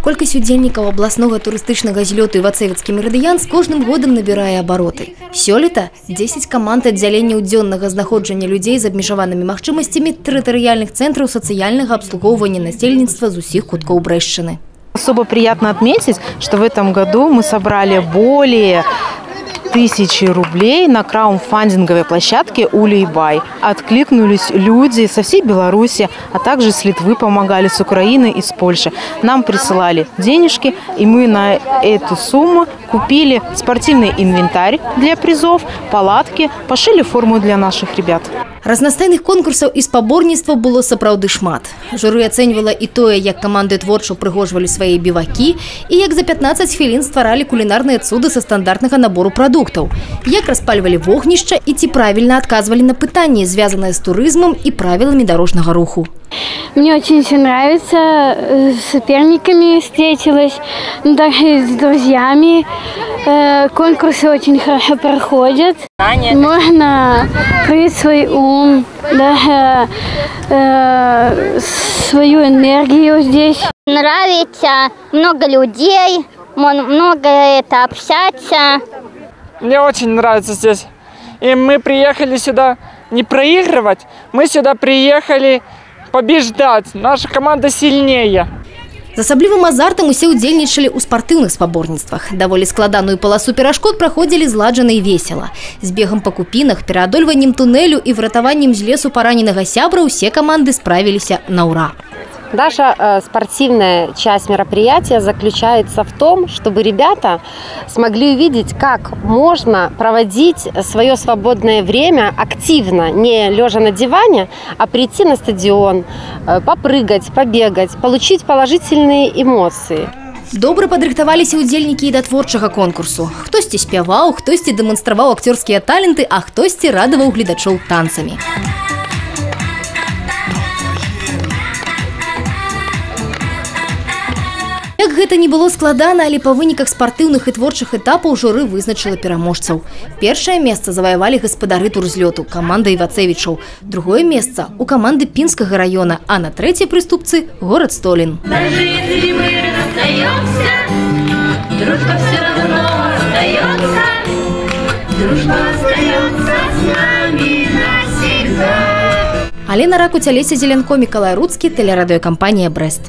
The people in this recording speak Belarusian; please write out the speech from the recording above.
Колькасць удзельнікаў абласнога турыстычнага злёту Івацэвіцкі мерыдыян з кожным годам набірае абароты. Сёлета 10 каманд аддзяленняў дзённага знаходжання людзей з абмежаванымі магчымасцямі тэрытарыяльных цэнтраў сацыяльнага абслугоўвання насельніцтва з усіх куткоў Брэшчыны. Особо приятно отметить, что в этом году мы собрали более 1000 рублей на краудфандинговой площадке Улей-Бай. Откликнулись люди со всей Беларуси, а также с Литвы помогали, с Украины и с Польши. Нам присылали денежки, и мы на эту сумму купили спортивный инвентарь для призов, палатки, пошили форму для наших ребят. Разнастайных конкурсаў і спаборніцтваў было сапраўды шмат. Журы ацэньвала і тое, як каманды творча ўпрыгожвалі свае бівакі, і як за 15 хвілін стваралі кулінарныя цуды са стандартнага набору прадуктаў, як распальвалі вогнішча і ці правільна адказвалі на пытанні, звязаныя з турызмам і правіламі дарожнага руху. Мне очень все нравится, с соперниками встретилась, даже с друзьями. Конкурсы очень хорошо проходят. Можно открыть свой ум, даже свою энергию здесь. Нравится, много людей, много общаться. Мне очень нравится здесь. И мы приехали сюда не проигрывать, мы сюда приехали побеждать. Наша команда сильнее. З асаблівым азартам усе ўдзельнічалі ў спартыўных спаборніцтвах. Даволі складаную паласу перашкод праходзілі зладжана і весела. З бегам па купінах, пераадольваннем туннелю і выратаваннем з лесу параненага сябра усе каманды справіліся на ура. Наша спортивная часть мероприятия заключается в том, чтобы ребята смогли увидеть, как можно проводить свое свободное время активно, не лежа на диване, а прийти на стадион, попрыгать, побегать, получить положительные эмоции. Добра падрыхтаваліся ўдзельнікі і да творчага конкурсу. Хтосьці спяваў, хтосьці дэманстраваў акцёрскія таленты, а хтосьці радаваў гледачоў танцамі. Як гэта не было складана, але па выніках спартыўных і творчых этапаў журы вызначыла пераможцаў. Першае месца заваявалі гаспадары турзлёту, каманда Івацэвічаў. Другое месца у каманды Пінскага района, а на трэцяй прыступцы горад Столін. Даже если мы расстаемся, дружба все равно остается. Дружба остается с нами навсегда. Алена Ракуця, Олеся Зеленко, Миколай Руцкий, телерадиокомпания «Брест».